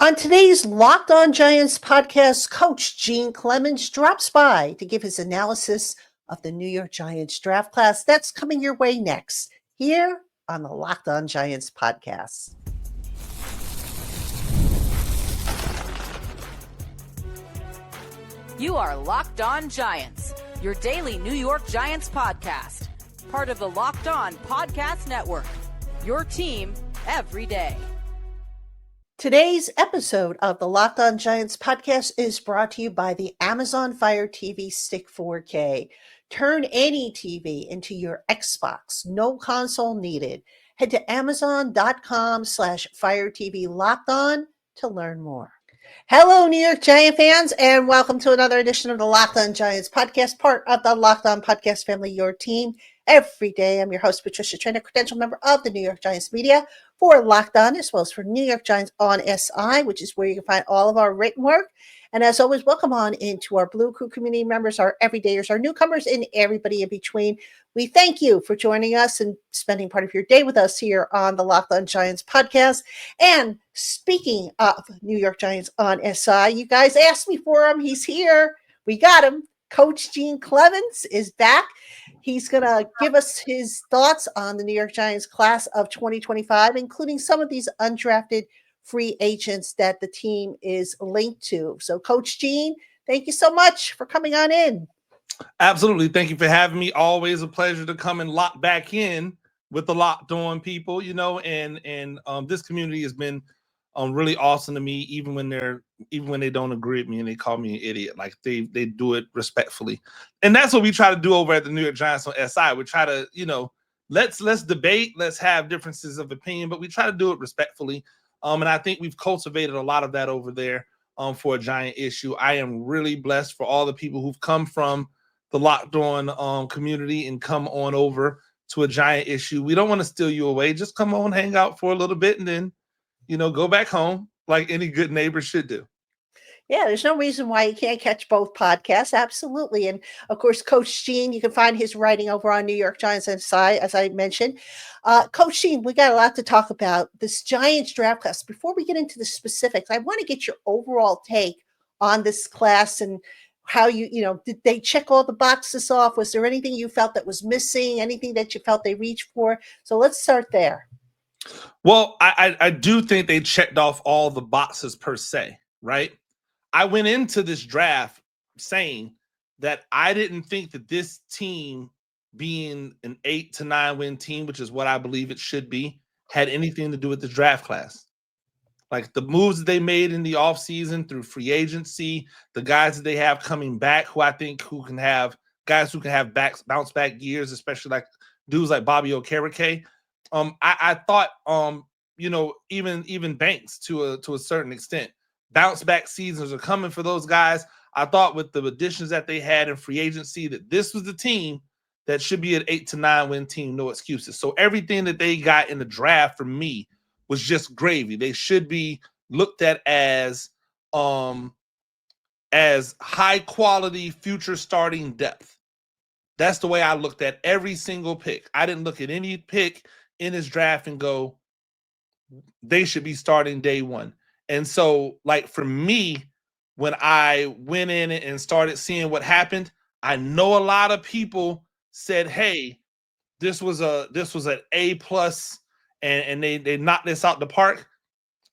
On today's Locked On Giants podcast, Coach Gene Clemons drops by to give his analysis of the New York Giants draft class. That's coming your way next, here on the Locked On Giants podcast. You are Locked On Giants, your daily New York Giants podcast. Part of the Locked On Podcast Network, your team every day. Today's episode of the Locked On Giants podcast is brought to you by the Amazon Fire TV Stick 4K. Turn any TV into your Xbox. No console needed. Head to amazon.com/Fire TV Locked On to learn more. Hello, New York Giant fans, and welcome to another edition of the Locked On Giants podcast, part of the Locked On Podcast family, your team every day. I'm your host, Patricia Trainer, credential member of the New York Giants media for Locked On, as well as for New York Giants on SI, which is where you can find all of our written work. And as always, welcome on into our Blue Crew community members, our everydayers, our newcomers, and everybody in between. We thank you for joining us and spending part of your day with us here on the Locked On Giants podcast. And speaking of New York Giants on SI, you guys asked me for him. He's here. We got him. Coach Gene Clemons is back. He's going to give us his thoughts on the New York Giants class of 2025, including some of these undrafted free agents that the team is linked to. So, Coach Gene, thank you so much for coming on in. Absolutely. Thank you for having me. Always a pleasure to come and lock back in with the Locked On people, and this community has been really awesome to me, even when they don't agree with me and they call me an idiot. Like they do it respectfully. And that's what we try to do over at the New York Giants on SI. We try to, let's debate, let's have differences of opinion, but we try to do it respectfully. And I think we've cultivated a lot of that over there for a Giant issue. I am really blessed for all the people who've come from the Locked On community and come on over to a Giant issue. We don't want to steal you away. Just come on, hang out for a little bit, and then, go back home like any good neighbor should do. Yeah, there's no reason why you can't catch both podcasts. Absolutely. And of course, Coach Gene, you can find his writing over on New York Giants SI, as I mentioned. Coach Gene, we got a lot to talk about. This Giants draft class. Before we get into the specifics, I want to get your overall take on this class and how did they check all the boxes off? Was there anything you felt that was missing? Anything that you felt they reached for? So let's start there. Well, I do think they checked off all the boxes per se, right? I went into this draft saying that I didn't think that this team being an 8 to 9 win team, which is what I believe it should be, had anything to do with the draft class. Like the moves that they made in the offseason through free agency, the guys that they have coming back, who can have bounce back years, especially like dudes like Bobby Okereke. I thought, even Banks to a certain extent, bounce back seasons are coming for those guys. I thought with the additions that they had in free agency that this was the team that should be an 8 to 9 win team, no excuses. So everything that they got in the draft for me was just gravy. They should be looked at as high quality future starting depth. That's the way I looked at every single pick. I didn't look at any pick in this draft and go, they should be starting day one. And so, like, for me, when I went in and started seeing what happened, I know a lot of people said, hey, this was an A+, and they knocked this out the park.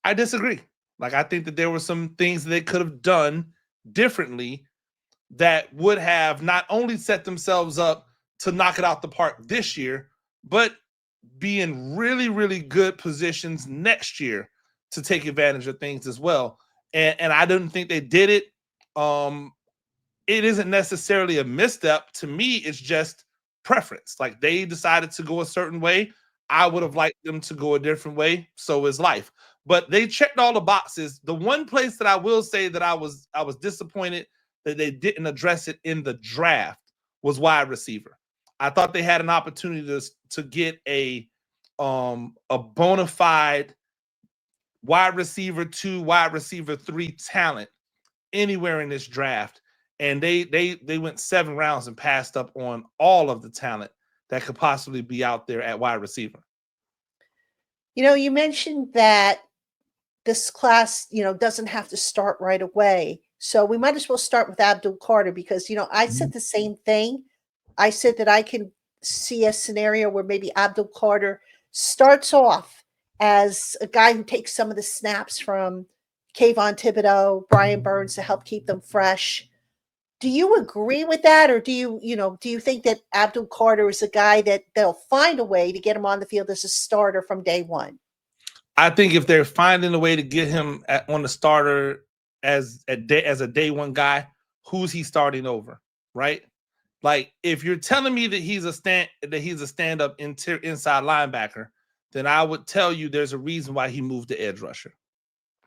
I disagree. Like, I think that there were some things that they could have done differently that would have not only set themselves up to knock it out the park this year, but be in really, really good positions next year to take advantage of things as well. And I didn't think they did it. It isn't necessarily a misstep. To me, it's just preference. Like they decided to go a certain way. I would have liked them to go a different way. So is life. But they checked all the boxes. The one place that I will say that I was disappointed that they didn't address it in the draft was wide receiver. I thought they had an opportunity to get a bona fide wide receiver 2, wide receiver 3 talent anywhere in this draft. And they went 7 rounds and passed up on all of the talent that could possibly be out there at wide receiver. You mentioned that this class, doesn't have to start right away. So we might as well start with Abdul Carter because, I said the same thing. I said that I can see a scenario where maybe Abdul Carter starts off as a guy who takes some of the snaps from Kayvon Thibodeau, Brian Burns to help keep them fresh. Do you agree with that? Or do you think that Abdul Carter is a guy that they'll find a way to get him on the field as a starter from day one? I think if they're finding a way to get him on the starter as a day one guy, who's he starting over, right? Like if you're telling me that he's a stand-up inside linebacker, then I would tell you there's a reason why he moved to edge rusher,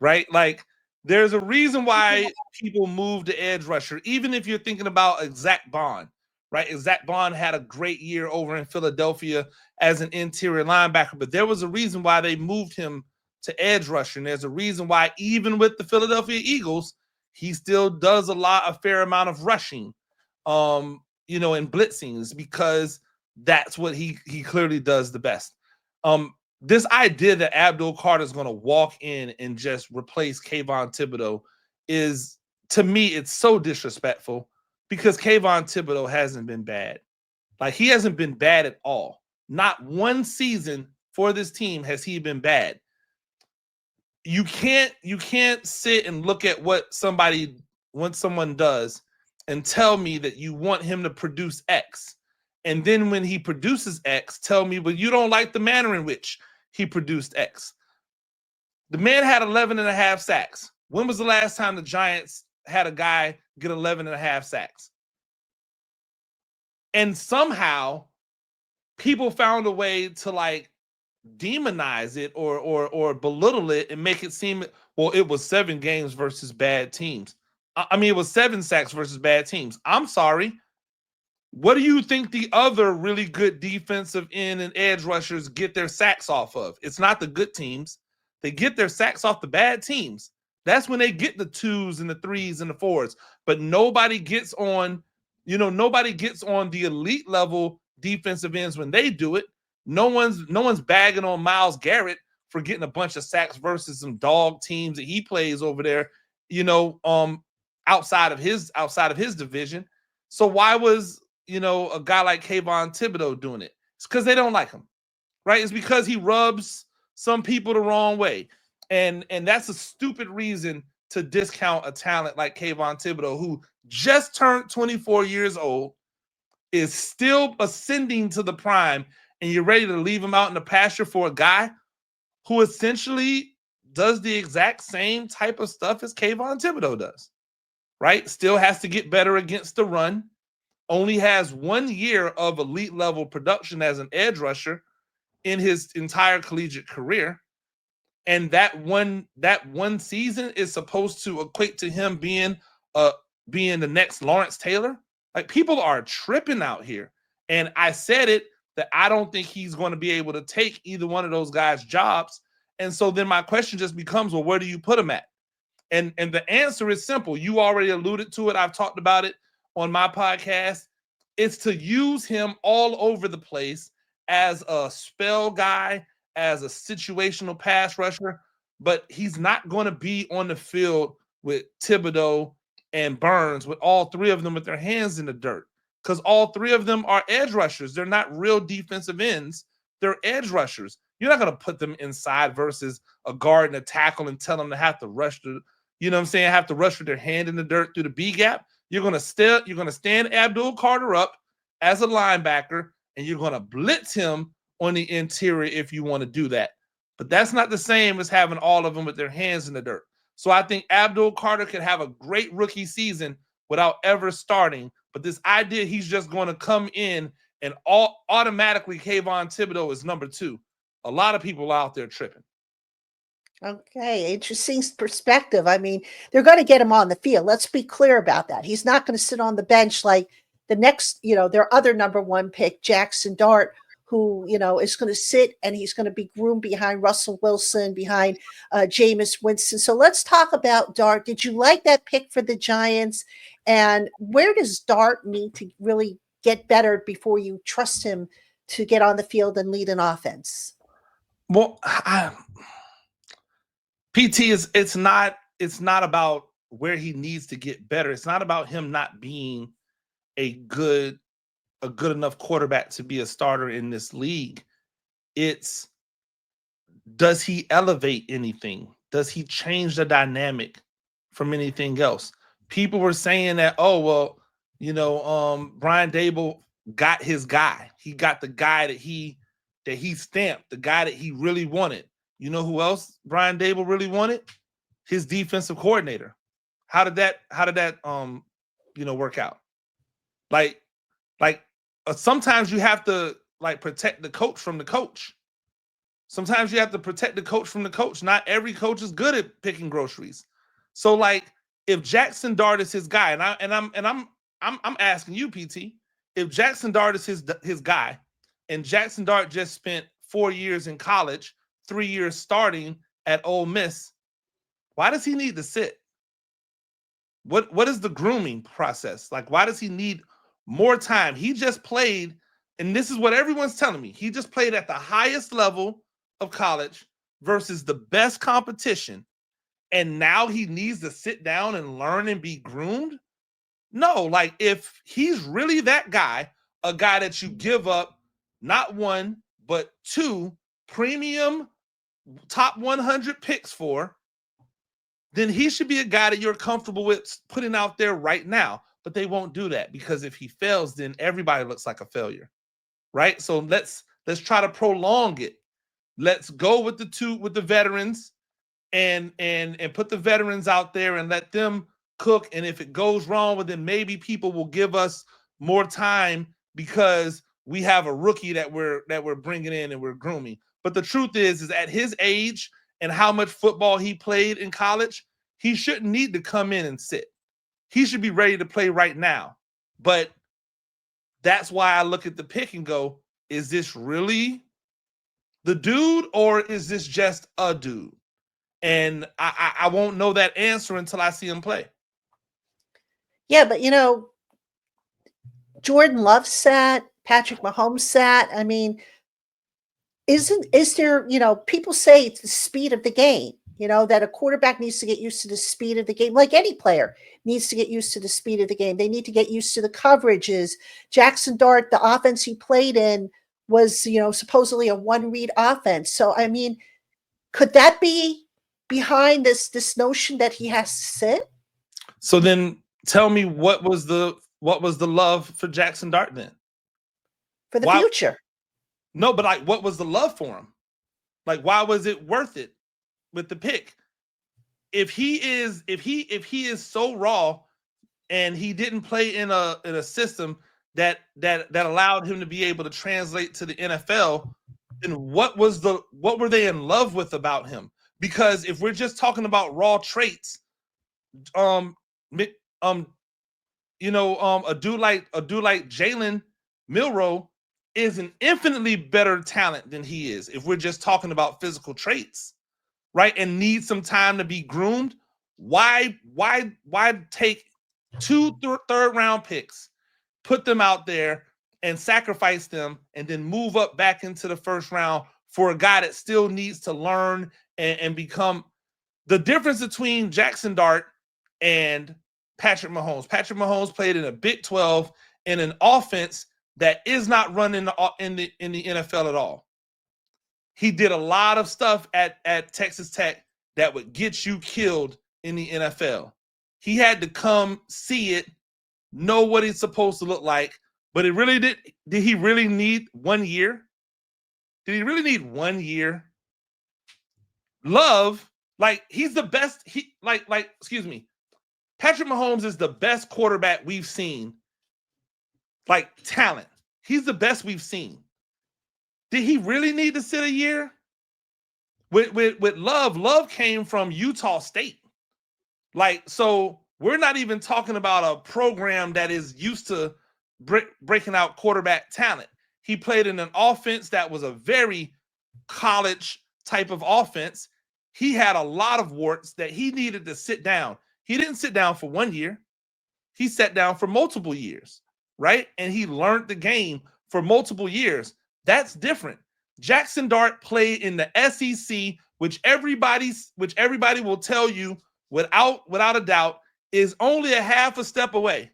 right? Like there's a reason why people move to edge rusher, even if you're thinking about Zach Bond, right? Zach Bond had a great year over in Philadelphia as an interior linebacker, but there was a reason why they moved him to edge rusher. And there's a reason why even with the Philadelphia Eagles, he still does a fair amount of rushing, and blitzings, because that's what he clearly does the best. This idea that Abdul Carter is going to walk in and just replace Kayvon Thibodeau is, to me, it's so disrespectful because Kayvon Thibodeau hasn't been bad. Like he hasn't been bad at all. Not one season for this team has he been bad. You can't sit and look at what someone does and tell me that you want him to produce X. And then when he produces X, tell me, but you don't like the manner in which he produced X. The man had 11 and a half sacks. When was the last time the Giants had a guy get 11 and a half sacks? And somehow people found a way to like demonize it or belittle it and make it seem, well, it was 7 games versus bad teams. I mean, it was 7 sacks versus bad teams. I'm sorry. What do you think the other really good defensive end and edge rushers get their sacks off of? It's not the good teams. They get their sacks off the bad teams. That's when they get the 2s and the 3s and the 4s. But nobody gets on the elite level defensive ends when they do it. No one's bagging on Myles Garrett for getting a bunch of sacks versus some dog teams that he plays over there, outside of his division. So why was a guy like Kayvon Thibodeau doing it? It's because they don't like him, right? It's because he rubs some people the wrong way. And that's a stupid reason to discount a talent like Kayvon Thibodeau, who just turned 24 years old, is still ascending to the prime, and you're ready to leave him out in the pasture for a guy who essentially does the exact same type of stuff as Kayvon Thibodeau does, right? Still has to get better against the run. Only has 1 year of elite level production as an edge rusher in his entire collegiate career. And that one season is supposed to equate to him being the next Lawrence Taylor. Like, people are tripping out here. And I said it, that I don't think he's going to be able to take either one of those guys' jobs. And so then my question just becomes, well, where do you put him at? And the answer is simple. You already alluded to it. I've talked about it on my podcast. It's to use him all over the place as a spell guy, as a situational pass rusher, but he's not going to be on the field with Thibodeau and Burns, with all 3 of them with their hands in the dirt, because all 3 of them are edge rushers. They're not real defensive ends. They're edge rushers. You're not going to put them inside versus a guard and a tackle and tell them to have to rush have to rush with their hand in the dirt through the B gap. You're going to stand Abdul Carter up as a linebacker, and you're going to blitz him on the interior if you want to do that. But that's not the same as having all of them with their hands in the dirt. So I think Abdul Carter could have a great rookie season without ever starting. But this idea he's just going to come in and automatically Kayvon Thibodeau is number 2. A lot of people out there tripping. Okay, interesting perspective. I mean, they're going to get him on the field. Let's be clear about that. He's not going to sit on the bench like the next, their other number 1 pick, Jaxson Dart, who, is going to sit and he's going to be groomed behind Russell Wilson, behind Jameis Winston. So let's talk about Dart. Did you like that pick for the Giants? And where does Dart need to really get better before you trust him to get on the field and lead an offense? Well, PT is it's not about where he needs to get better. It's not about him not being a good enough quarterback to be a starter in this league. It's, does he elevate anything? Does he change the dynamic from anything else? People were saying that, oh, well, Brian Daboll got his guy. He got the guy that he stamped, the guy that he really wanted. You know who else Brian Daboll really wanted? His defensive coordinator. How did that work out? Like sometimes you have to protect the coach from the coach. Sometimes you have to protect the coach from the coach. Not every coach is good at picking groceries. So if Jaxson Dart is his guy, and I'm asking you, PT, if Jaxson Dart is his guy, and Jaxson Dart just spent 4 years in college, 3 years starting at Ole Miss, why does he need to sit? What is the grooming process? Why does he need more time? He just played, and this is what everyone's telling me, he just played at the highest level of college versus the best competition, and now he needs to sit down and learn and be groomed? No, if he's really that guy, a guy that you give up not one, but 2 premium top 100 picks for, then he should be a guy that you're comfortable with putting out there right now. But they won't do that, because if he fails, then everybody looks like a failure, right? So let's try to prolong it. Let's go with the veterans and put the veterans out there and let them cook. And if it goes wrong, well, then maybe people will give us more time because we have a rookie that we're bringing in and we're grooming. But the truth is at his age and how much football he played in college, he shouldn't need to come in and sit. He should be ready to play right now. But that's why I look at the pick and go, is this really the dude, or is this just a dude? And I won't know that answer until I see him play. Yeah, but Jordan Love sat, Patrick Mahomes sat. I mean, is there, people say it's the speed of the game, that a quarterback needs to get used to the speed of the game, like any player needs to get used to the speed of the game. They need to get used to the coverages. Jaxson Dart, the offense he played in was, supposedly a one-read offense. So, I mean, could that be behind this notion that he has to sit? So then tell me, what was the love for Jaxson Dart then? For the future. No, but what was the love for him? Why was it worth it with the pick? If he is so raw and he didn't play in a system that allowed him to be able to translate to the NFL, then what were they in love with about him? Because if we're just talking about raw traits, a dude like Jalen Milroe is an infinitely better talent than he is, if we're just talking about physical traits, right? And needs some time to be groomed. Why take 2 third-round picks, put them out there and sacrifice them, and then move up back into the first round for a guy that still needs to learn and become? The difference between Jaxson Dart and Patrick Mahomes. Patrick Mahomes played in a Big 12 in an offense that is not running in the NFL at all. He did a lot of stuff at Texas Tech that would get you killed in the NFL. He had to come see it, know what it's supposed to look like. But it really did he really need 1 year? Did he really need 1 year? Love, he's the best. Excuse me. Patrick Mahomes is the best quarterback we've seen. Talent. He's the best we've seen. Did he really need to sit a year? With Love came from Utah State. So we're not even talking about a program that is used to breaking out quarterback talent. He played in an offense that was a very college type of offense. He had a lot of warts that he needed to sit down. He didn't sit down for 1 year. He sat down for multiple years, right? And he learned the game for multiple years. That's different. Jaxson Dart played in the SEC which everybody will tell you without a doubt is only a half a step away,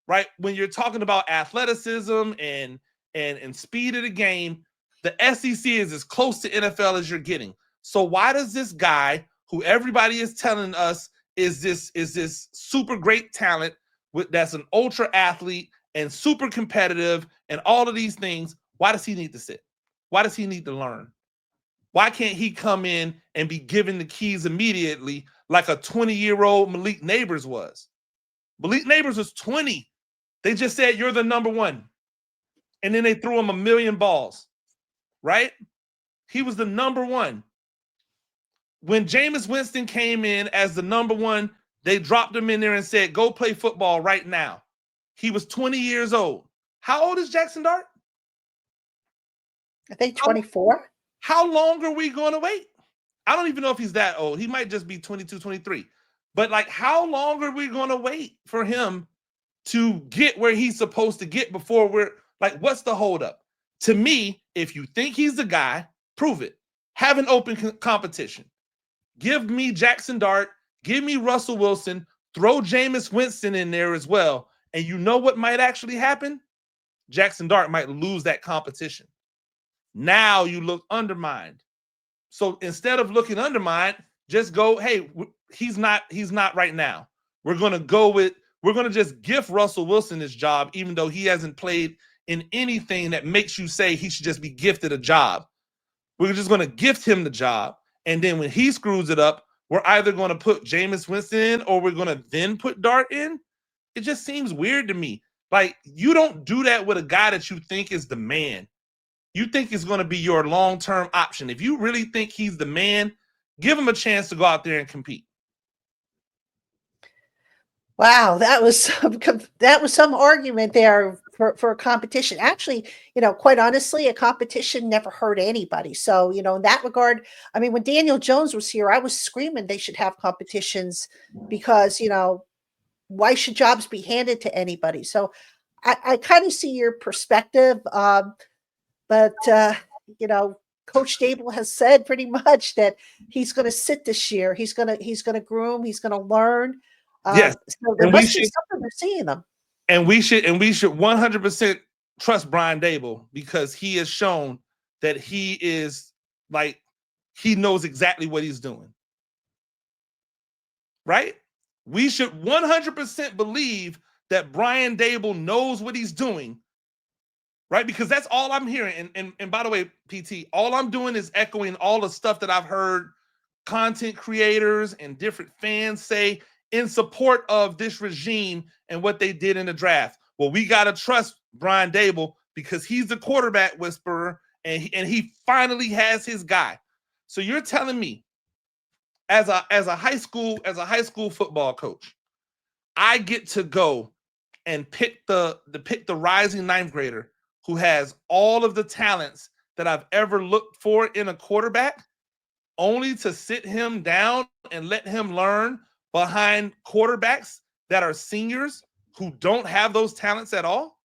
right? When you're talking about athleticism and speed of the game, the SEC is as close to NFL as you're getting. So why does this guy, who everybody is telling us is this super great talent that's an ultra athlete and super competitive and all of these things, why does he need to sit? Why does he need to learn? Why can't he come in and be given the keys immediately like a 20-year-old Malik Neighbors was? Malik Neighbors was 20. They just said, you're the number one. And then they threw him a million balls, right? He was the number one. When Jameis Winston came in as the number one, they dropped him in there and said, go play football right now. He was 20 years old. How old is Jaxson Dart? I think 24. How long are we going to wait? I don't even know if he's that old. He might just be 22, 23. But like, how long are we going to wait for him to get where he's supposed to get before we're like, what's the holdup? To me, if you think he's the guy, prove it. Have an open competition. Give me Jaxson Dart. Give me Russell Wilson. Throw Jameis Winston in there as well. And you know what might actually happen? Jaxson Dart might lose that competition. Now you look undermined. So instead of looking undermined, just go, hey, he's not right now. We're going to just gift Russell Wilson his job, even though he hasn't played in anything that makes you say he should just be gifted a job. We're just going to gift him the job. And then when he screws it up, we're either going to put Jameis Winston in or we're going to then put Dart in. It just seems weird to me. Like, you don't do that with a guy that you think is the man. You think is going to be your long-term option. If you really think he's the man, give him a chance to go out there and compete. Wow, that was some argument there for a competition. Actually, quite honestly, a competition never hurt anybody. So, in that regard, I mean, when Daniel Jones was here, I was screaming they should have competitions because, why should jobs be handed to anybody? So I kind of see your perspective. But Coach Dable has said pretty much that he's going to sit this year. He's going to groom. He's going to learn. Yes. So there must be something they're seeing them. And we should 100% trust Brian Dable because he has shown that he knows exactly what he's doing. Right? We should 100% believe that Brian Dable knows what he's doing. Right? Because that's all I'm hearing. And by the way, PT, all I'm doing is echoing all the stuff that I've heard content creators and different fans say in support of this regime and what they did in the draft. Well, we got to trust Brian Dable because he's the quarterback whisperer and he finally has his guy. So you're telling me as a high school football coach, I get to go and pick the rising ninth grader who has all of the talents that I've ever looked for in a quarterback, only to sit him down and let him learn behind quarterbacks that are seniors who don't have those talents at all?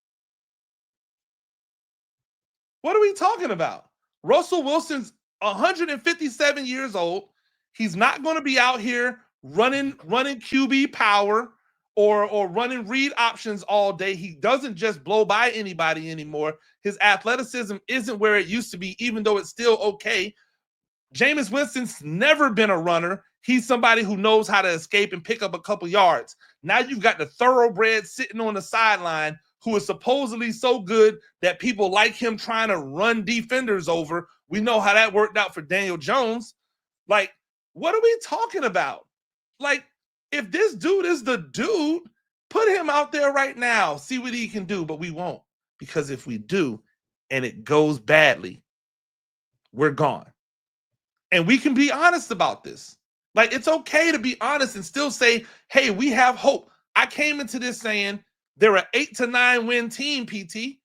What are we talking about? Russell Wilson's 157 years old. He's not going to be out here running QB power or running read options all day. He doesn't just blow by anybody anymore. His athleticism isn't where it used to be, even though it's still okay. Jameis Winston's never been a runner. He's somebody who knows how to escape and pick up a couple yards. Now you've got the thoroughbred sitting on the sideline who is supposedly so good that people like him trying to run defenders over. We know how that worked out for Daniel Jones. Like, what are we talking about? Like, if this dude is the dude, put him out there right now. See what he can do, but we won't. Because if we do and it goes badly, we're gone. And we can be honest about this. Like, it's okay to be honest and still say, hey, we have hope. I came into this saying they're an 8 to 9 win team, PT.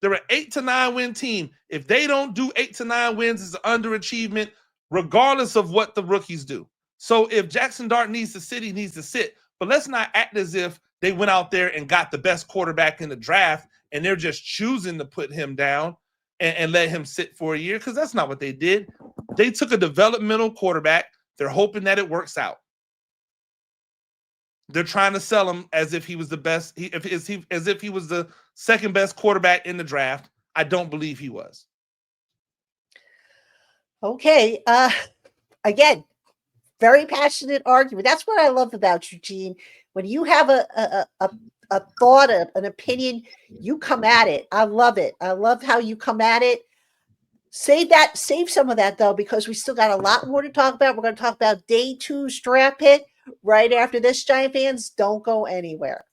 They're an 8 to 9 win team. If they don't do 8 to 9 wins, it's an underachievement, regardless of what the rookies do. So if Jaxson Dart needs to sit, he needs to sit. But let's not act as if they went out there and got the best quarterback in the draft and they're just choosing to put him down and let him sit for a year, because that's not what they did. They took a developmental quarterback. They're hoping that it works out. They're trying to sell him as if he was the best, as if he was the second best quarterback in the draft. I don't believe he was. Okay. Again, very passionate argument. That's what I love about you, Gene. When you have a thought, an opinion, you come at it. I love it. I love how you come at it. Save some of that though, because we still got a lot more to talk about. We're going to talk about day 2's draft pick right after this. Giant fans, don't go anywhere.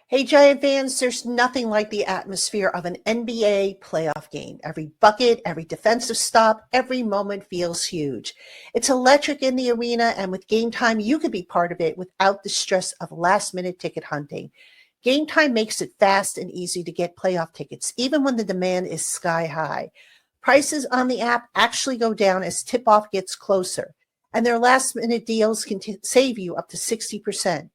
Hey, Giant fans, there's nothing like the atmosphere of an NBA playoff game. Every bucket, every defensive stop, every moment feels huge. It's electric in the arena, and with Game Time, you can be part of it without the stress of last-minute ticket hunting. Game Time makes it fast and easy to get playoff tickets, even when the demand is sky high. Prices on the app actually go down as tip-off gets closer, and their last-minute deals can save you up to 60%.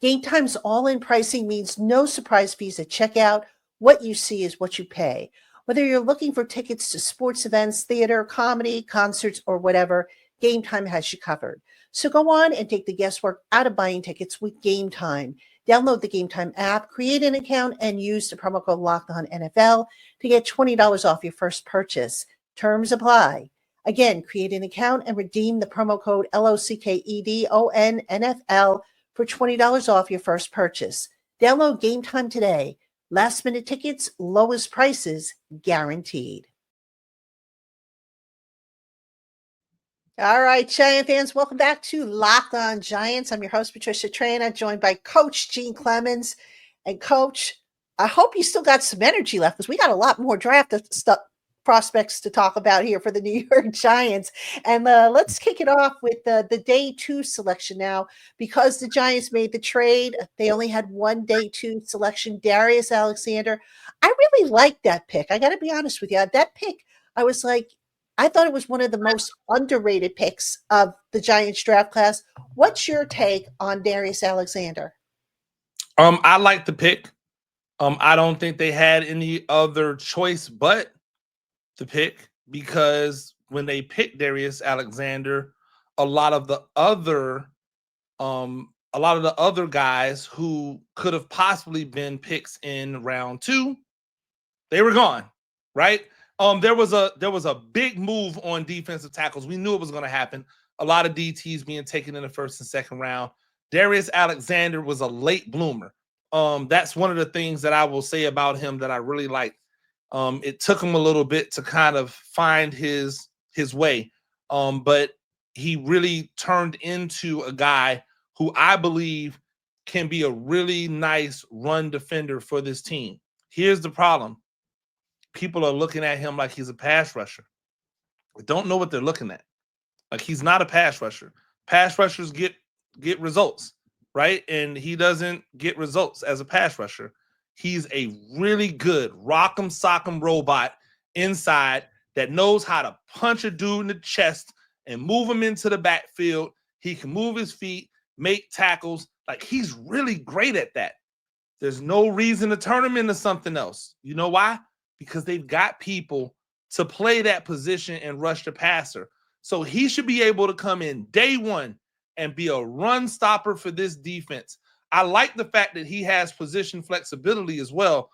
Game Time's all-in pricing means no surprise fees at checkout. What you see is what you pay. Whether you're looking for tickets to sports events, theater, comedy, concerts, or whatever, Game Time has you covered. So go on and take the guesswork out of buying tickets with Game Time. Download the Game Time app, create an account, and use the promo code LOCKEDONNFL to get $20 off your first purchase. Terms apply. Again, create an account and redeem the promo code LOCKEDONNFL for $20 off your first purchase. Download Game Time today. Last minute tickets, lowest prices, guaranteed. All right, Giant fans, welcome back to Locked On Giants. I'm your host, Patricia Traina, joined by Coach Gene Clemons. And Coach, I hope you still got some energy left because we got a lot more draft stuff, prospects to talk about here for the New York Giants. And let's kick it off with the day 2 selection now. Because the Giants made the trade, they only had one day 2 selection, Darius Alexander. I really liked that pick. I got to be honest with you. That pick, I was like, I thought it was one of the most underrated picks of the Giants draft class. What's your take on Darius Alexander? I like the pick. I don't think they had any other choice but the pick, because when they picked Darius Alexander, a lot of the other guys who could have possibly been picks in round 2, they were gone, right? There was a big move on defensive tackles. We knew it was going to happen. A lot of DTs being taken in the first and second round. Darius Alexander was a late bloomer. That's one of the things that I will say about him that I really liked. It took him a little bit to kind of find his way, but he really turned into a guy who I believe can be a really nice run defender for this team. Here's the problem. People are looking at him like he's a pass rusher. I don't know what they're looking at. Like, he's not a pass rusher. Pass rushers get results, right? And he doesn't get results as a pass rusher. He's a really good rock'em sock'em robot inside that knows how to punch a dude in the chest and move him into the backfield. He can move his feet, make tackles. Like, he's really great at that. There's no reason to turn him into something else. You know why? Because they've got people to play that position and rush the passer. So he should be able to come in day 1 and be a run stopper for this defense. I like the fact that he has position flexibility as well.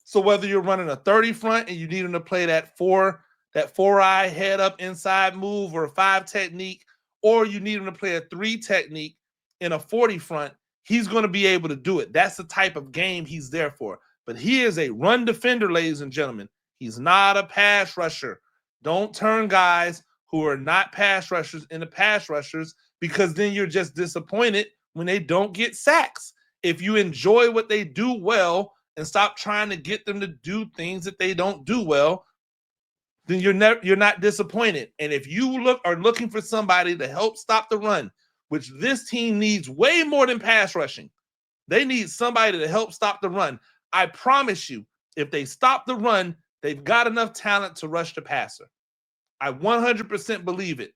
So whether you're running a 30 front and you need him to play that four-eye head up inside move or a 5 technique, or you need him to play a 3 technique in a 40 front, he's going to be able to do it. That's the type of game he's there for. But he is a run defender, ladies and gentlemen. He's not a pass rusher. Don't turn guys who are not pass rushers into pass rushers, because then you're just disappointed when they don't get sacks. If you enjoy what they do well and stop trying to get them to do things that they don't do well, then you're not disappointed. And if you are looking for somebody to help stop the run, which this team needs way more than pass rushing, they need somebody to help stop the run. I promise you, if they stop the run, they've got enough talent to rush the passer. I 100% believe it.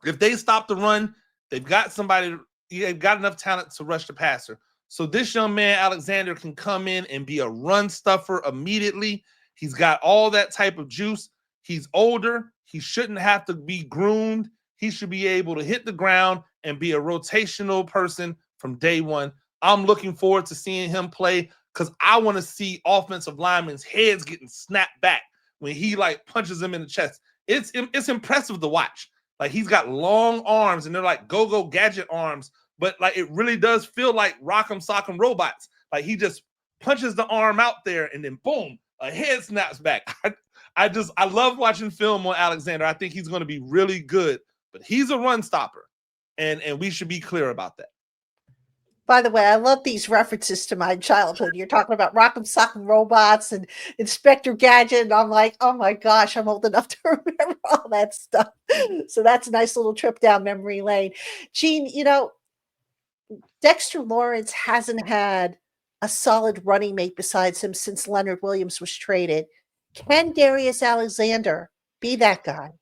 If they stop the run, they've got enough talent to rush the passer. So this young man, Alexander, can come in and be a run stuffer immediately. He's got all that type of juice. He's older. He shouldn't have to be groomed. He should be able to hit the ground and be a rotational person from day one. I'm looking forward to seeing him play because I want to see offensive linemen's heads getting snapped back when he like punches them in the chest. It's impressive to watch. Like he's got long arms and they're like go-go gadget arms, but like it really does feel like Rock'em Sock'em Robots. Like he just punches the arm out there and then boom, a head snaps back. I love watching film on Alexander. I think he's going to be really good, but he's a run stopper, and we should be clear about that. By the way, I love these references to my childhood. You're talking about Rock'em Sock'em Robots and Inspector Gadget, and I'm like, oh my gosh, I'm old enough to remember all that stuff. So that's a nice little trip down memory lane. Gene, you know, Dexter Lawrence hasn't had a solid running mate besides him since Leonard Williams was traded. Can Darius Alexander be that guy?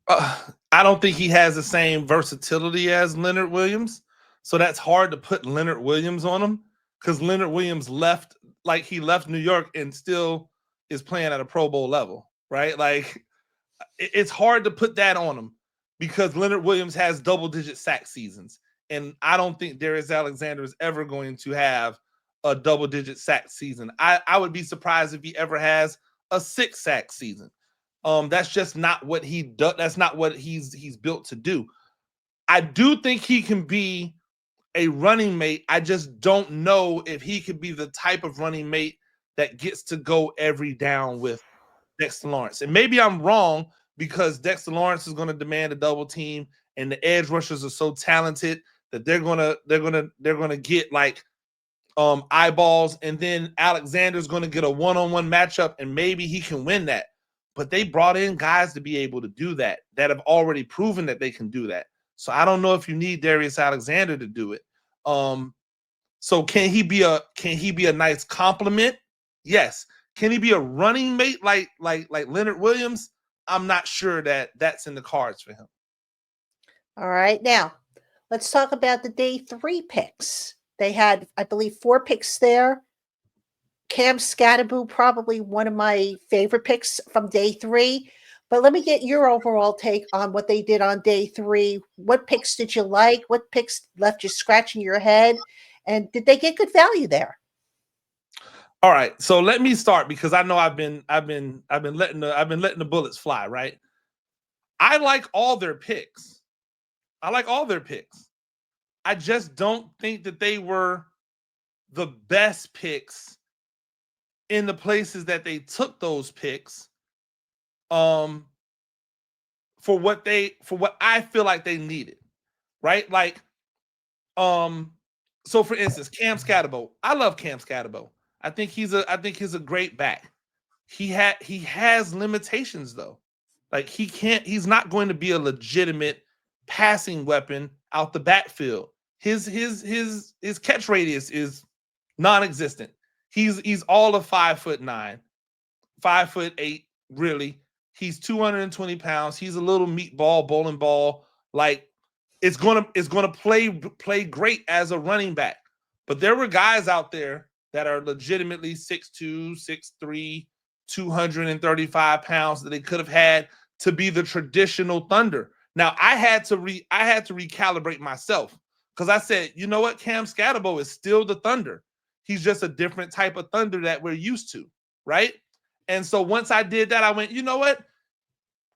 I don't think he has the same versatility as Leonard Williams. So that's hard to put Leonard Williams on him because Leonard Williams left New York and still is playing at a Pro Bowl level, right? Like it's hard to put that on him because Leonard Williams has double-digit sack seasons. And I don't think Darius Alexander is ever going to have a double-digit sack season. I would be surprised if he ever has a 6-sack season. That's just not what he does. That's not what he's built to do. I do think he can be a running mate. I just don't know if he could be the type of running mate that gets to go every down with Dexter Lawrence. And maybe I'm wrong because Dexter Lawrence is going to demand a double team, and the edge rushers are so talented that they're gonna get like eyeballs, and then Alexander's going to get a one-on-one matchup, and maybe he can win that. But they brought in guys to be able to do that have already proven that they can do that. So I don't know if you need Darius Alexander to do it. So can he be a nice compliment? Yes. Can he be a running mate like Leonard Williams? I'm not sure that that's in the cards for him. All right. Now, let's talk about the day 3 picks. They had, I believe, 4 picks there. Cam Skattebo, probably one of my favorite picks from day 3. But let me get your overall take on what they did on day 3. What picks did you like? What picks left you scratching your head? And did they get good value there? All right, so let me start because I know I've been letting the bullets fly. Right, I like all their picks. I just don't think that they were the best picks in the places that they took those picks. For what I feel like they needed, right? Like, so for instance, Cam Skattebo. I love Cam Skattebo. I think he's a great back. He has limitations though. Like he's not going to be a legitimate passing weapon out the backfield. His catch radius is non-existent. He's all of 5'9", 5'8", really. He's 220 pounds. He's a little meatball, bowling ball. Like it's gonna play great as a running back. But there were guys out there that are legitimately 6'2", 6'3", 235 pounds that they could have had to be the traditional Thunder. Now I had to recalibrate myself because I said, you know what, Cam Skattebo is still the Thunder. He's just a different type of Thunder that we're used to, right? And so once I did that, I went, you know what?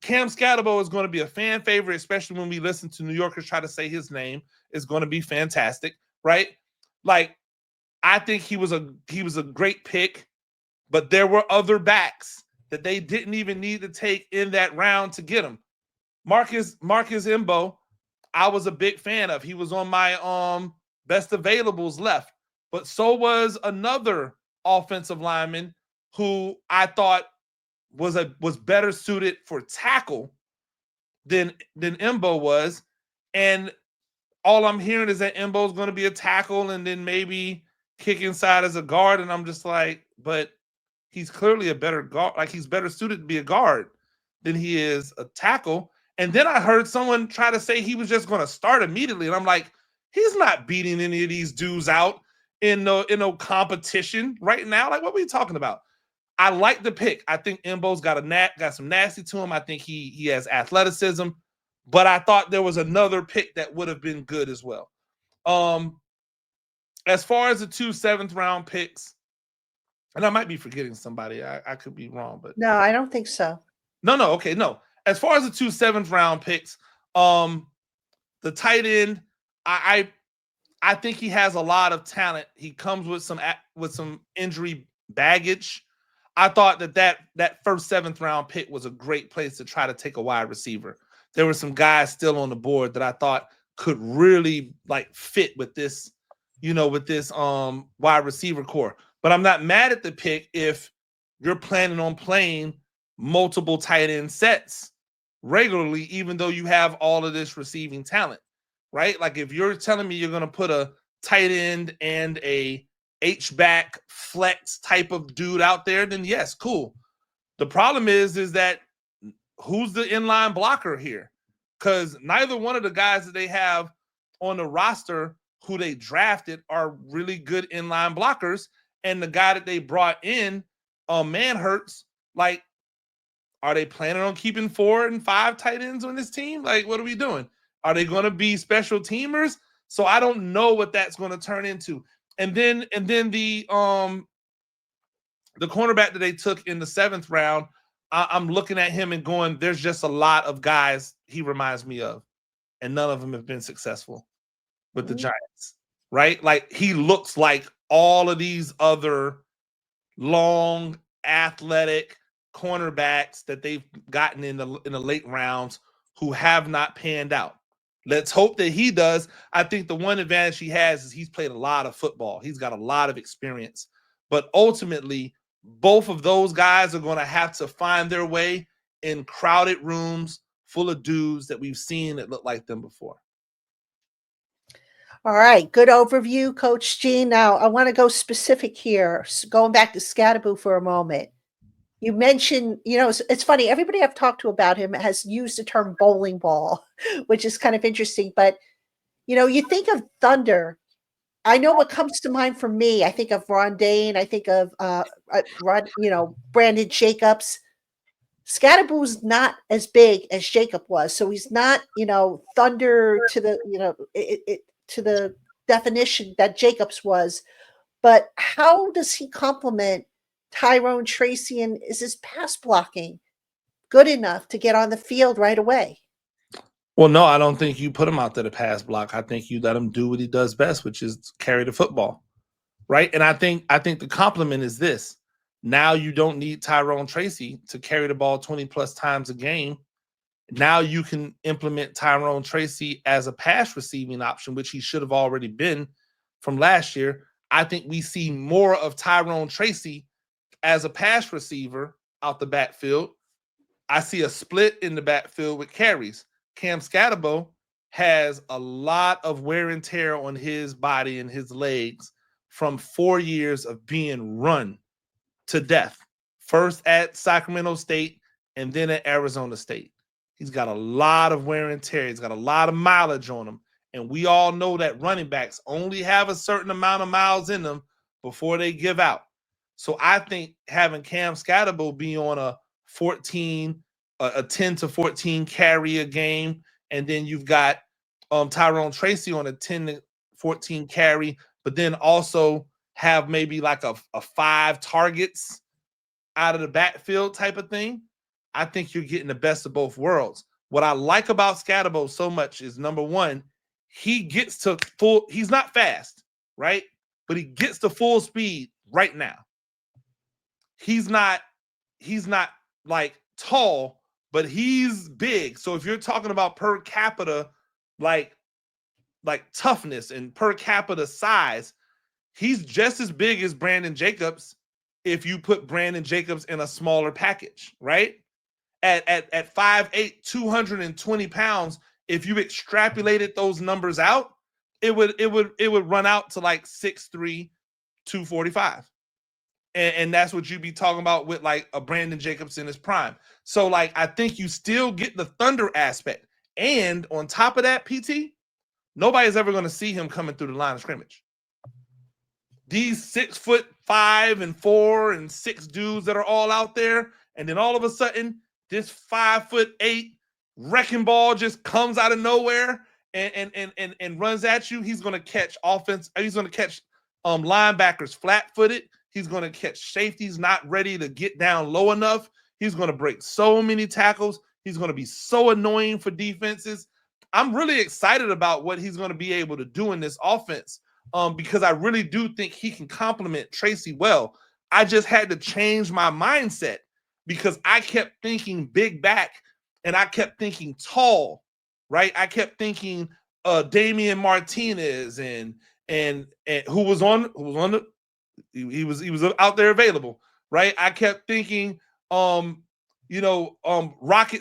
Cam Skattebo is going to be a fan favorite, especially when we listen to New Yorkers try to say his name. It's going to be fantastic, right? Like, I think he was a great pick, but there were other backs that they didn't even need to take in that round to get him. Marcus Imbo, I was a big fan of. He was on my best availables left, but so was another offensive lineman who I thought was better suited for tackle than Imbo was. And all I'm hearing is that Imbo is going to be a tackle and then maybe kick inside as a guard. And I'm just like, but he's clearly a better guard. Like he's better suited to be a guard than he is a tackle. And then I heard someone try to say he was just going to start immediately. And I'm like, he's not beating any of these dudes out in no competition right now. Like, what are we talking about? I like the pick. I think Mbo's got some nasty to him. I think he has athleticism, but I thought there was another pick that would have been good as well. As far as the 2 7th-round picks, and I might be forgetting somebody. I could be wrong, but no, I don't think so. No. Okay, no. As far as the 2 7th-round picks, the tight end, I think he has a lot of talent. He comes with some injury baggage. I thought that first 7th-round pick was a great place to try to take a wide receiver. There were some guys still on the board that I thought could really like fit with this, wide receiver core. But I'm not mad at the pick if you're planning on playing multiple tight end sets regularly, even though you have all of this receiving talent, right? Like if you're telling me you're going to put a tight end and a H-back flex type of dude out there, then yes, cool. The problem is that who's the inline blocker here? Because neither one of the guys that they have on the roster who they drafted are really good inline blockers. And the guy that they brought in, Manhurts, like, are they planning on keeping 4 and 5 tight ends on this team? Like, what are we doing? Are they going to be special teamers? So I don't know what that's going to turn into. And then the cornerback that they took in the 7th round, I'm looking at him and going, there's just a lot of guys he reminds me of, and none of them have been successful with the Giants, right? Like he looks like all of these other long, athletic cornerbacks that they've gotten in the late rounds who have not panned out. Let's hope that he does. I think the one advantage he has is he's played a lot of football. He's got a lot of experience. But ultimately, both of those guys are going to have to find their way in crowded rooms full of dudes that we've seen that look like them before. All right. Good overview, Coach Gene. Now, I want to go specific here, going back to Skattebo for a moment. You mentioned, it's funny. Everybody I've talked to about him has used the term bowling ball, which is kind of interesting. But, you think of Thunder. I know what comes to mind for me. I think of Ron Dane. I think of, Brandon Jacobs. Skattebo's not as big as Jacob was. So he's not, Thunder to the, to the definition that Jacobs was. But how does he complement Tyrone Tracy, and is his pass blocking good enough to get on the field right away? Well, no, I don't think you put him out there to pass block. I think you let him do what he does best, which is carry the football, right? And I think the compliment is this. Now you don't need Tyrone Tracy to carry the ball 20-plus times a game. Now you can implement Tyrone Tracy as a pass receiving option, which he should have already been from last year. I think we see more of Tyrone Tracy as a pass receiver out the backfield. I see a split in the backfield with carries. Cam Skattebo has a lot of wear and tear on his body and his legs from 4 years of being run to death. First at Sacramento State and then at Arizona State. He's got a lot of wear and tear. He's got a lot of mileage on him. And we all know that running backs only have a certain amount of miles in them before they give out. So I think having Cam Skattebo be on a 10 to 14 carry a game, and then you've got Tyrone Tracy on a 10 to 14 carry, but then also have maybe like a 5 targets out of the backfield type of thing. I think you're getting the best of both worlds. What I like about Skattebo so much is, number one, he gets to full, he's not fast, right? But he gets to full speed right now. He's not like tall, but he's big. So if you're talking about per capita, like toughness and per capita size, he's just as big as Brandon Jacobs if you put Brandon Jacobs in a smaller package, right? At 5'8", 220 pounds, if you extrapolated those numbers out, it would run out to like 6'3", 245. And that's what you'd be talking about with like a Brandon Jacobs in his prime. So like, I think you still get the Thunder aspect. And on top of that, PT, nobody's ever going to see him coming through the line of scrimmage. these 6'5" and 4 and 6 dudes that are all out there, and then all of a sudden this 5'8" wrecking ball just comes out of nowhere and runs at you. He's going to catch offense. He's going to catch linebackers flat-footed. He's going to catch safeties not ready to get down low enough. He's going to break so many tackles. He's going to be so annoying for defenses. I'm really excited about what he's going to be able to do in this offense because I really do think he can complement Tracy well. I just had to change my mindset because I kept thinking big back and I kept thinking tall, right? I kept thinking Damian Martinez and who was out there available, right? I kept thinking Rocket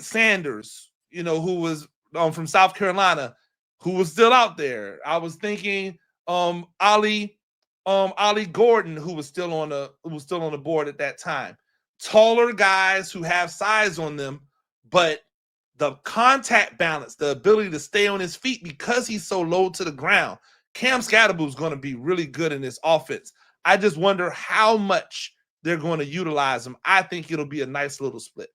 Sanders, who was from South Carolina, who was still out there. I was thinking Ollie Gordon, who was still on the board at that time. Taller guys who have size on them, but the contact balance, the ability to stay on his feet because he's so low to the ground. Cam Skattebo is going to be really good in this offense. I just wonder how much they're going to utilize him. I think it'll be a nice little split.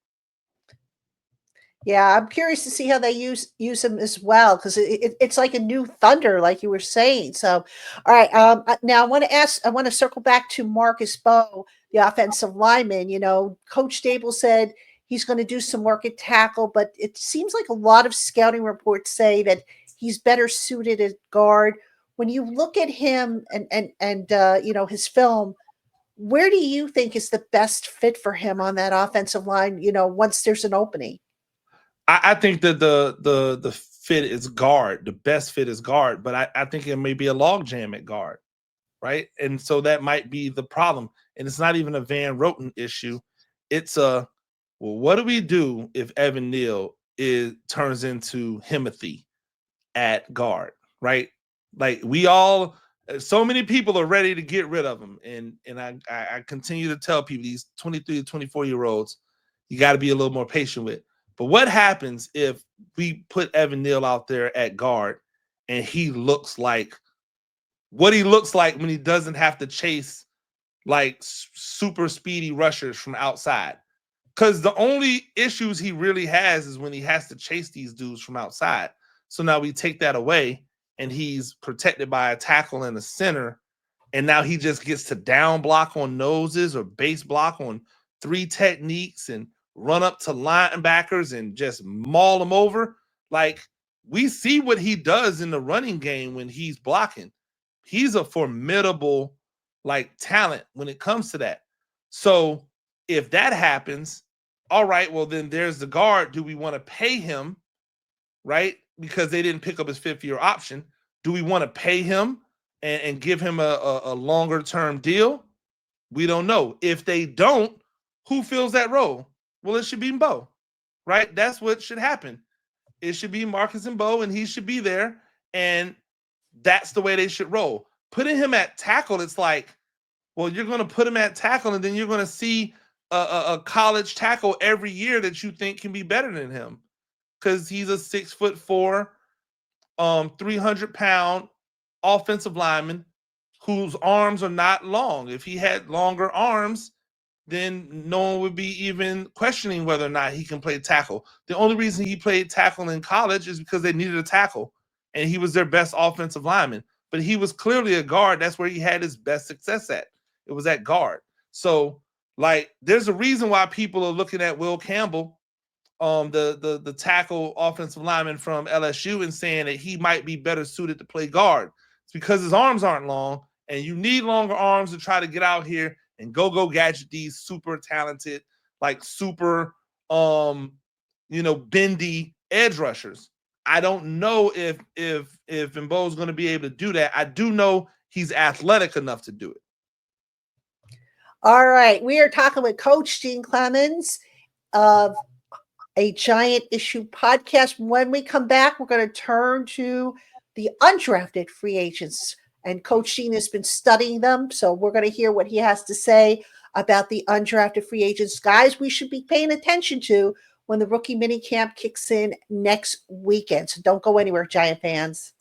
Yeah, I'm curious to see how they use him as well because it's like a new thunder, like you were saying. So, all right. Now I want to circle back to Marcus Bowe, the offensive lineman. Coach Dable said he's going to do some work at tackle, but it seems like a lot of scouting reports say that he's better suited at guard. When you look at him and his film, where do you think is the best fit for him on that offensive line? Once there's an opening. I think that the fit is guard. The best fit is guard, but I think it may be a logjam at guard, right? And so that might be the problem. And it's not even a Van Roten issue. It's what do we do if Evan Neal turns into Himothy at guard, right? Like so many people are ready to get rid of him. And I continue to tell people, these 23 to 24-year-olds, you got to be a little more patient with. But what happens if we put Evan Neal out there at guard and he looks like what he looks like when he doesn't have to chase like super speedy rushers from outside? Because the only issues he really has is when he has to chase these dudes from outside. So now we take that away and he's protected by a tackle and a center. And now he just gets to down block on noses or base block on 3 techniques and run up to linebackers and just maul them over. Like, we see what he does in the running game when he's blocking. He's a formidable talent when it comes to that. So if that happens, all right, well then there's the guard. Do we want to pay him, right? Because they didn't pick up his 5th-year option. Do we want to pay him and give him a longer term deal? We don't know. If they don't, who fills that role? Well, it should be Bowe, right? That's what should happen. It should be Marcus and Bowe, and he should be there, and that's the way they should roll. Putting him at tackle, it's like, well, you're going to put him at tackle, and then you're going to see a college tackle every year that you think can be better than him because he's a 6'4", 300-pound offensive lineman whose arms are not long. If he had longer arms, then no one would be even questioning whether or not he can play tackle. The only reason he played tackle in college is because they needed a tackle, and he was their best offensive lineman. But he was clearly a guard. That's where he had his best success at. It was at guard. So, there's a reason why people are looking at Will Campbell, the tackle offensive lineman from LSU, and saying that he might be better suited to play guard. It's because his arms aren't long, and you need longer arms to try to get out here and go gadget these super talented, super bendy edge rushers. I don't know if Mbo's going to be able to do that. I do know he's athletic enough to do it. All right, we are talking with Coach Gene Clemons of a Giant Issue podcast. When we come back, we're going to turn to the undrafted free agents. And Coach Gene has been studying them, so we're going to hear what he has to say about the undrafted free agents. Guys, we should be paying attention to when the rookie minicamp kicks in next weekend. So don't go anywhere, Giant fans.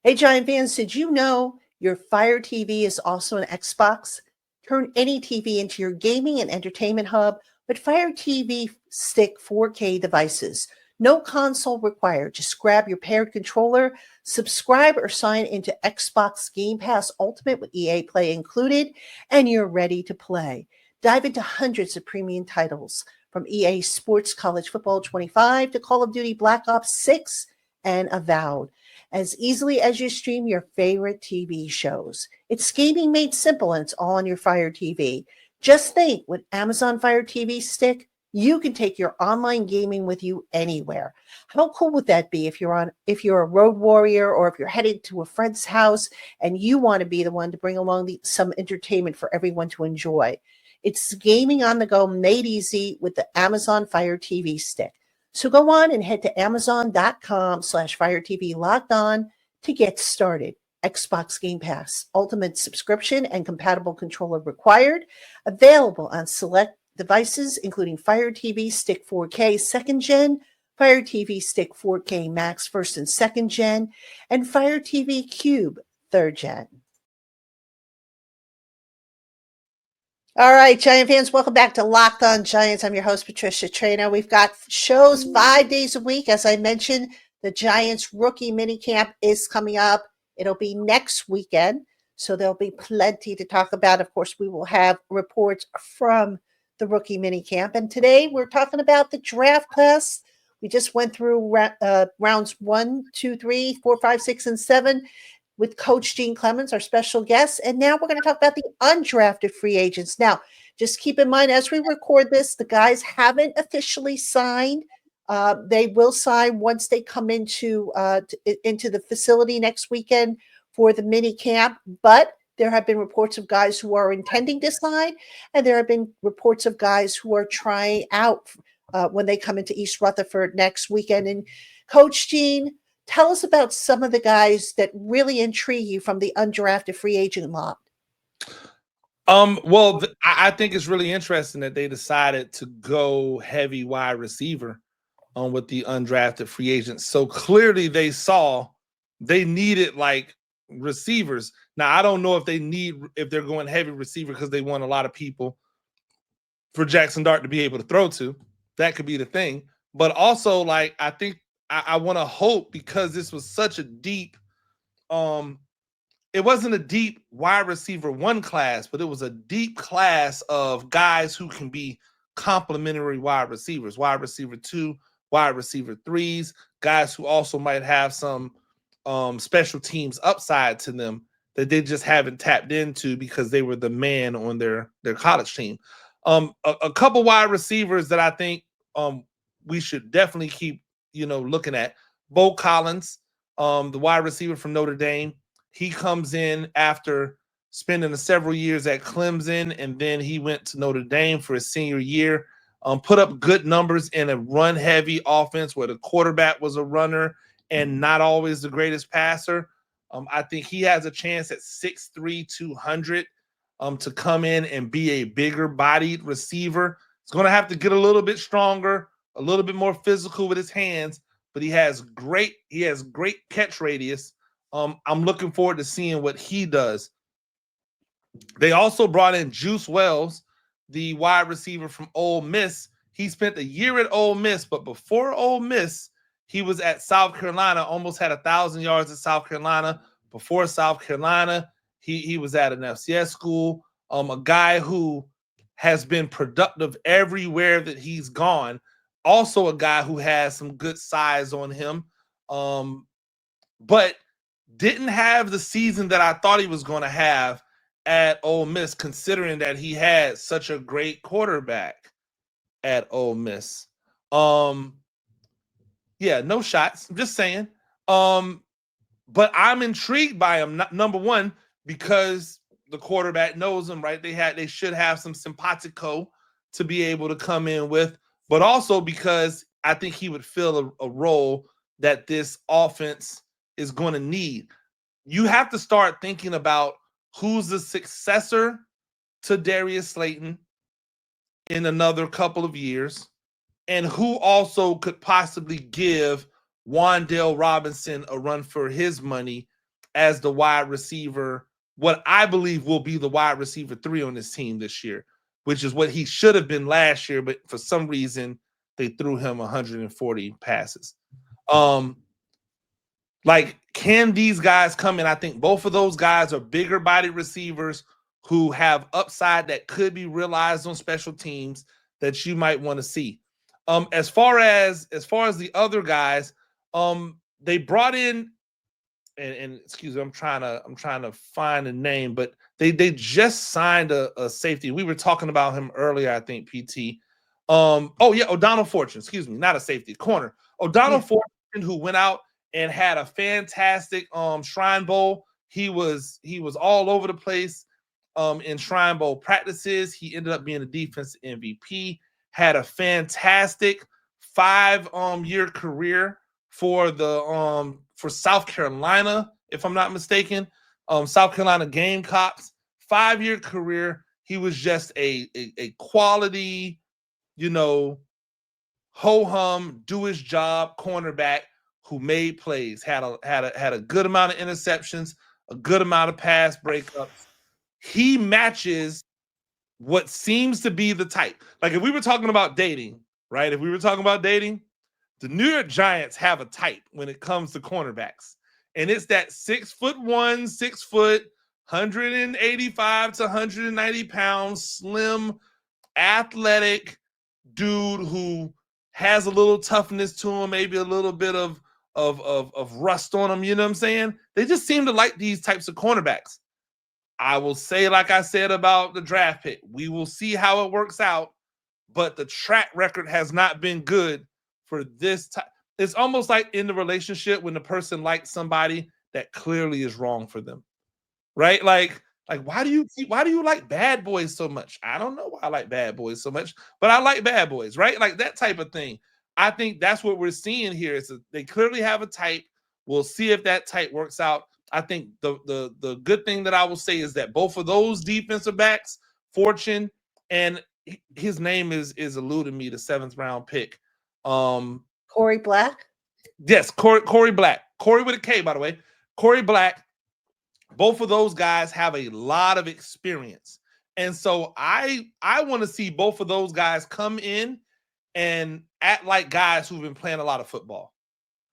Hey, Giant fans, did you know your Fire TV is also an Xbox? Turn any TV into your gaming and entertainment hub with Fire TV Stick 4K devices. No console required. Just grab your paired controller, subscribe or sign into Xbox Game Pass Ultimate with EA Play included, and you're ready to play. Dive into hundreds of premium titles from EA Sports College Football 25 to Call of Duty Black Ops 6 and Avowed as easily as you stream your favorite TV shows. It's gaming made simple and it's all on your Fire TV. Just think, with Amazon Fire TV Stick, you can take your online gaming with you anywhere. How cool would that be if you're a road warrior or if you're headed to a friend's house and you want to be the one to bring along some entertainment for everyone to enjoy? It's gaming on the go made easy with the Amazon Fire TV Stick. So go on and head to amazon.com/Fire TV Locked On to get started. Xbox Game Pass, Ultimate subscription and compatible controller required. Available on select devices, including Fire TV Stick 4K 2nd Gen, Fire TV Stick 4K Max 1st and 2nd Gen, and Fire TV Cube 3rd Gen. All right, Giant fans, welcome back to Locked On Giants. I'm your host, Patricia Trainer. We've got shows 5 days a week. As I mentioned, the Giants rookie minicamp is coming up. It'll be next weekend, so there'll be plenty to talk about. Of course, we will have reports from the rookie minicamp. And today we're talking about the draft class. We just went through rounds 1, 2, 3, 4, 5, 6, and 7. With Coach Gene Clemons, our special guest. And now we're going to talk about the undrafted free agents. Now, just keep in mind, as we record this, the guys haven't officially signed. They will sign once they come into the facility next weekend for the mini camp. But there have been reports of guys who are intending to sign, and there have been reports of guys who are trying out when they come into East Rutherford next weekend. And Coach Gene, tell us about some of the guys that really intrigue you from the undrafted free agent lot. I think it's really interesting that they decided to go heavy wide receiver with the undrafted free agents. So clearly they saw they needed like receivers. Now, I don't know if they're going heavy receiver because they want a lot of people for Jaxson Dart to be able to throw to. That could be the thing. But also, like, I think I want to hope, because this was such a deep, it wasn't a deep wide receiver 1 class, but it was a deep class of guys who can be complementary wide receivers, wide receiver 2, wide receiver 3s, guys who also might have some special teams upside to them that they just haven't tapped into because they were the man on their college team. A couple wide receivers that I think we should definitely keep looking at. Bo Collins, the wide receiver from Notre Dame. He comes in after spending several years at Clemson, and then he went to Notre Dame for his senior year. Put up good numbers in a run-heavy offense where the quarterback was a runner and not always the greatest passer. I think he has a chance at 6'3", 200 to come in and be a bigger-bodied receiver. He's going to have to get a little bit stronger, a little bit more physical with his hands, but he has great catch radius. I'm looking forward to seeing what he does. They also brought in Juice Wells, the wide receiver from Ole Miss. He spent a year at Ole Miss, but before Ole Miss, he was at South Carolina, almost had 1,000 yards at South Carolina. Before South Carolina, he was at an FCS school, a guy who has been productive everywhere that he's gone. Also a guy who has some good size on him, but didn't have the season that I thought he was going to have at Ole Miss, considering that he had such a great quarterback at Ole Miss. Yeah, no shots. I'm just saying. But I'm intrigued by him. Number one, because the quarterback knows him, right? They should have some simpatico to be able to come in with, but also because I think he would fill a role that this offense is going to need. You have to start thinking about who's the successor to Darius Slayton in another couple of years, and who also could possibly give Wan'Dale Robinson a run for his money as the wide receiver, what I believe will be the wide receiver 3 on this team this year, which is what he should have been last year, but for some reason they threw him 140 passes. Like, can these guys come in? I think both of those guys are bigger body receivers who have upside that could be realized on special teams that you might want to see. As far as the other guys, they brought in and excuse me, I'm trying to find a name, but they just signed a safety. We were talking about him earlier, I think, PT. O'Donnell Fortune, excuse me, not a safety, corner. O'Donnell Fortune, who went out and had a fantastic Shrine Bowl. He was all over the place in Shrine Bowl practices. He ended up being a defense MVP, had a fantastic 5-year career for the for South Carolina, if I'm not mistaken. South Carolina Gamecocks, 5-year career. He was just a quality, ho-hum, do his job cornerback who made plays, had a good amount of interceptions, a good amount of pass breakups. He matches what seems to be the type. Like, if we were talking about dating, right? If we were talking about dating, the New York Giants have a type when it comes to cornerbacks. And it's that 6'1", 6 foot, 185 to 190 pounds, slim, athletic dude who has a little toughness to him, maybe a little bit of rust on him. You know what I'm saying? They just seem to like these types of cornerbacks. I will say, like I said about the draft pick, we will see how it works out, but the track record has not been good for this type. It's almost like in the relationship when the person likes somebody that clearly is wrong for them, right? Like why do you like bad boys so much? I don't know why I like bad boys so much, but I like bad boys, right? Like that type of thing. I think that's what we're seeing here. They clearly have a type. We'll see if that type works out. I think the good thing that I will say is that both of those defensive backs, Fortune and his name is eluding me, the 7th round pick. Corey Black? Yes, Corey Black. Corey with a K, by the way. Corey Black. Both of those guys have a lot of experience. And so I want to see both of those guys come in and act like guys who've been playing a lot of football.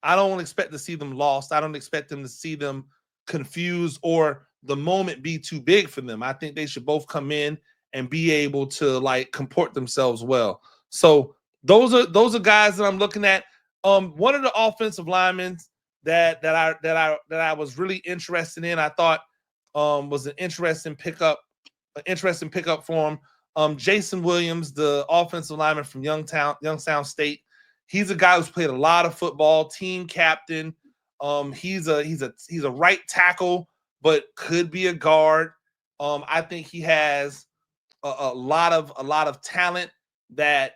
I don't expect to see them lost. I don't expect them to see them confused or the moment be too big for them. I think they should both come in and be able to comport themselves well. So those are guys that I'm looking at. One of the offensive linemen that I was really interested in, I thought was an interesting pickup for him. Jason Williams, the offensive lineman from Youngstown State. He's a guy who's played a lot of football, team captain. He's a right tackle, but could be a guard. I think he has a lot of talent that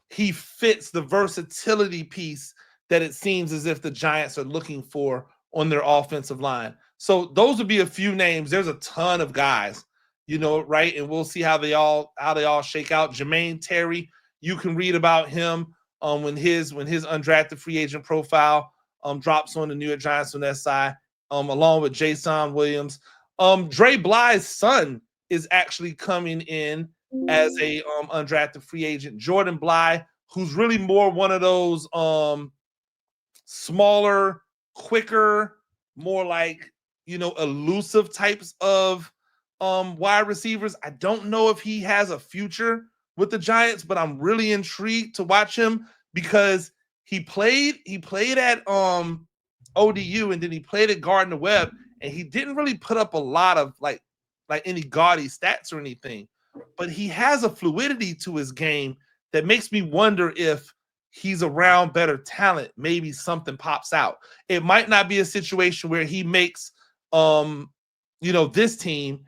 he fits the versatility piece that it seems as if the Giants are looking for on their offensive line. So those would be a few names. There's a ton of guys, right? And we'll see how they all shake out. Jermaine Terry, you can read about him when his undrafted free agent profile drops on the New York Giants on SI, along with Jason Williams. Dre Bly's son is actually coming in as a undrafted free agent. Jordan Bly, who's really more one of those smaller, quicker, more elusive types of wide receivers. I don't know if he has a future with the Giants, but I'm really intrigued to watch him because he played at ODU and then he played at Gardner Webb, and he didn't really put up a lot of like any gaudy stats or anything, but he has a fluidity to his game that makes me wonder if he's around better talent, maybe something pops out. It might not be a situation where he makes this team,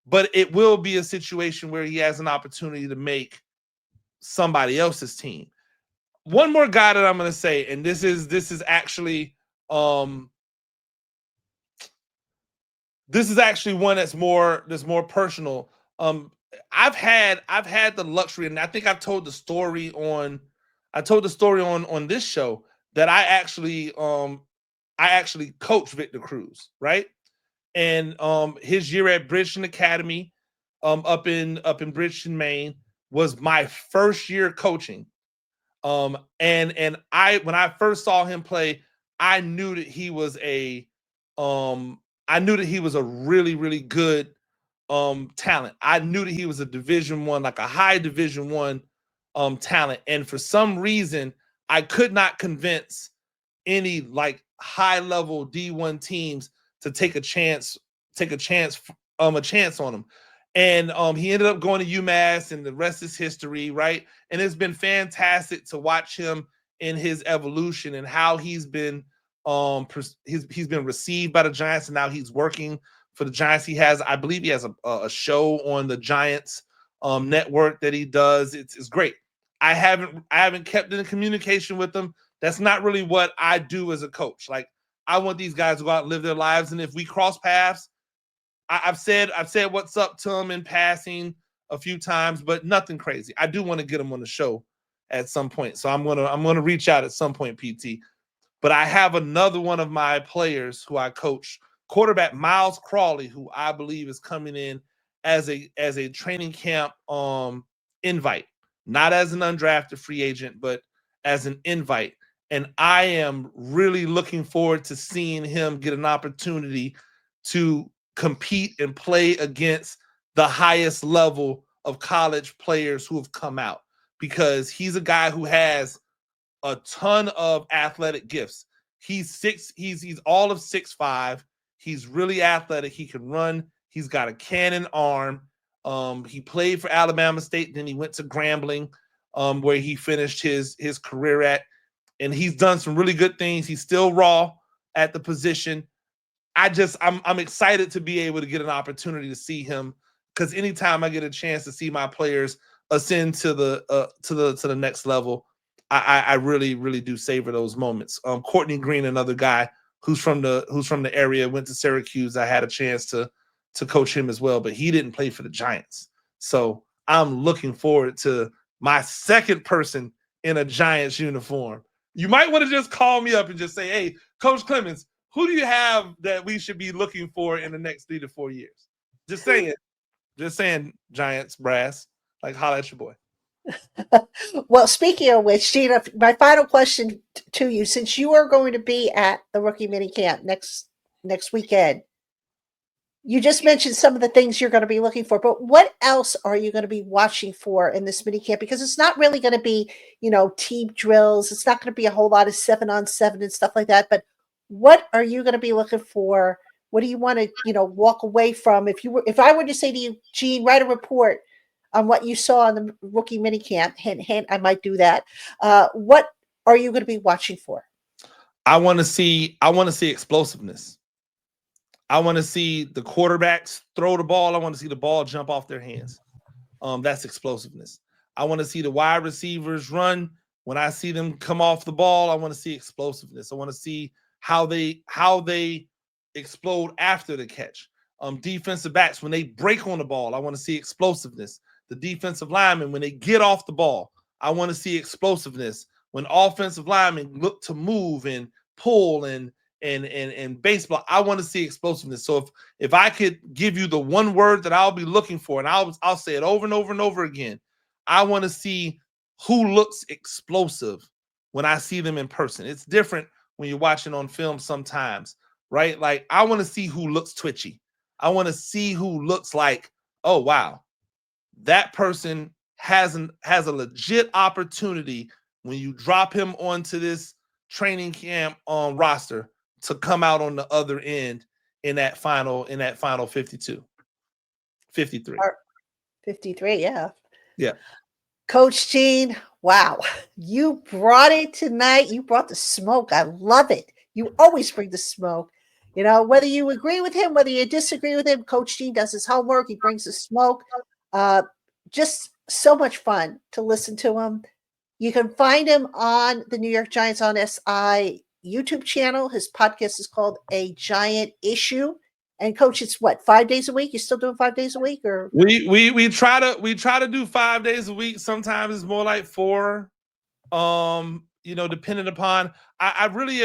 but it will be a situation where he has an opportunity to make somebody else's team. One more guy that I'm going to say, and this is actually one that's more personal. I've had the luxury, and I think I've told the story on this show that I actually I actually coached Victor Cruz, right? And his year at Bridgeton Academy, up in Bridgeton, Maine, was my first year coaching. And when I first saw him play, I knew that he was a really, really good talent. I knew that he was a Division I, like a high Division I talent. And for some reason, I could not convince any like high level D1 teams to take a chance on him. And he ended up going to UMass, and the rest is history, right? And it's been fantastic to watch him in his evolution and how he's been he's been received by the Giants, and now he's working for the Giants. I believe he has a show on the Giants network that he does. It's great. I haven't kept in communication with him. That's not really what I do as a coach. Like, I want these guys to go out and live their lives, and if we cross paths, I've said what's up to him in passing a few times, but nothing crazy. I do want to get him on the show at some point, so I'm gonna reach out at some point, PT. But I have another one of my players who I coach, quarterback Miles Crawley, who I believe is coming in as a training camp invite, not as an undrafted free agent, but as an invite. And I am really looking forward to seeing him get an opportunity to compete and play against the highest level of college players who have come out, because he's a guy who has a ton of athletic gifts. He's all of 6'5". He's really athletic. He can run. He's got a cannon arm. He played for Alabama State, then he went to Grambling, where he finished his career at. And he's done some really good things. He's still raw at the position. I'm excited to be able to get an opportunity to see him, because anytime I get a chance to see my players ascend to the next level, I really, really do savor those moments. Courtney Green, another guy who's from the area, went to Syracuse. I had a chance to coach him as well, but he didn't play for the Giants. So I'm looking forward to my second person in a Giants uniform. You might want to just call me up and just say, "Hey, Coach Clemons, who do you have that we should be looking for in the next 3 to 4 years?" Just saying, Giants brass, like, holla at your boy. Well, speaking of which, Gina, my final question to you, since you are going to be at the rookie minicamp next weekend, you just mentioned some of the things you're going to be looking for, but what else are you going to be watching for in this minicamp? Because it's not really going to be, team drills. It's not going to be a whole lot of 7-on-7 and stuff like that. But what are you going to be looking for? What do you want to, walk away from? If I were to say to you, Gene, write a report on what you saw in the rookie minicamp, hint, I might do that. What are you going to be watching for? I want to see explosiveness. I want to see the quarterbacks throw the ball. I want to see the ball jump off their hands. That's explosiveness. I want to see the wide receivers run. When I see them come off the ball, I want to see explosiveness. I want to see how they explode after the catch. Defensive backs, when they break on the ball, I want to see explosiveness. The defensive linemen, when they get off the ball, I want to see explosiveness. When offensive linemen look to move and pull and baseball, I want to see explosiveness. So if I could give you the one word that I'll be looking for, and I'll say it over and over and over again, I want to see who looks explosive when I see them in person. It's different when you're watching on film sometimes, right? Like, I want to see who looks twitchy. I want to see who looks like, oh wow, that person has a legit opportunity when you drop him onto this training camp roster to come out on the other end in that final 53. 53, yeah. Yeah. Coach Gene, wow. You brought it tonight. You brought the smoke. I love it. You always bring the smoke. Whether you agree with him, whether you disagree with him, Coach Gene does his homework. He brings the smoke. Just so much fun to listen to him. You can find him on the New York Giants on SI YouTube channel. His podcast is called A Giant Issue. And Coach, it's what, 5 days a week? You still doing 5 days a week, or we try to do 5 days a week. Sometimes it's more like 4. depending upon, I really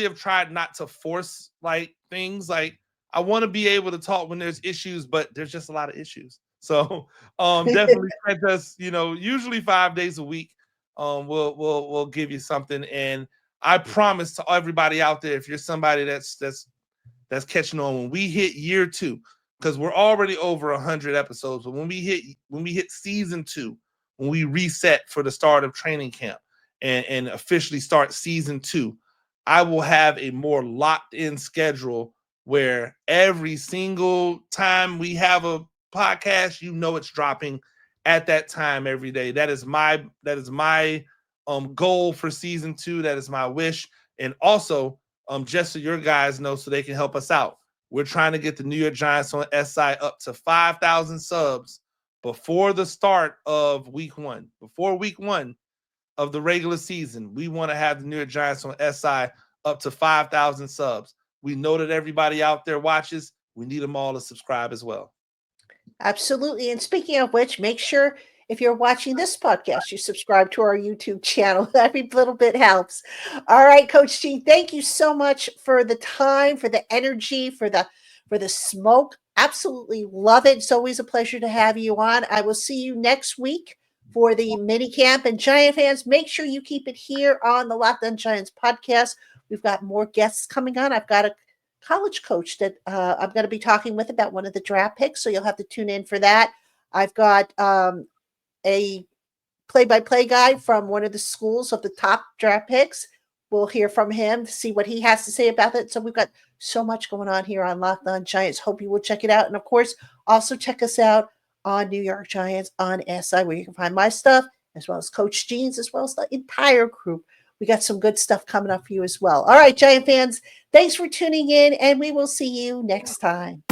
have tried not to force like things. Like I want to be able to talk when there's issues, but there's just a lot of issues. So definitely catch us, usually 5 days a week. We'll give you something. And I promise to everybody out there, if you're somebody that's catching on, when we hit year 2, because we're already over 100 episodes, but when we hit season 2, when we reset for the start of training camp and officially start season 2, I will have a more locked in schedule where every single time we have a podcast, it's dropping at that time every day. That is my goal for season 2. That is my wish. And also, just so your guys know, so they can help us out, we're trying to get the New York Giants on SI up to 5,000 subs before the start of week 1. Before week 1 of the regular season, we want to have the New York Giants on SI up to 5,000 subs. We know that everybody out there watches. We need them all to subscribe as well. Absolutely. And speaking of which, make sure if you're watching this podcast, you subscribe to our YouTube channel. Every little bit helps. All right, Coach Gene, thank you so much for the time, for the energy, for the smoke. Absolutely love it. It's always a pleasure to have you on. I will see you next week for the minicamp. And Giant fans, make sure you keep it here on the Locked On Giants podcast. We've got more guests coming on. I've got a college coach that I'm going to be talking with about one of the draft picks, so you'll have to tune in for that. I've got a play-by-play guy from one of the schools of the top draft picks. We'll hear from him to see what he has to say about it. So we've got so much going on here on Locked On Giants. Hope you will check it out. And, of course, also check us out on New York Giants on SI, where you can find my stuff, as well as Coach Gene's, as well as the entire group. We got some good stuff coming up for you as well. All right, Giant fans, thanks for tuning in, and we will see you next time.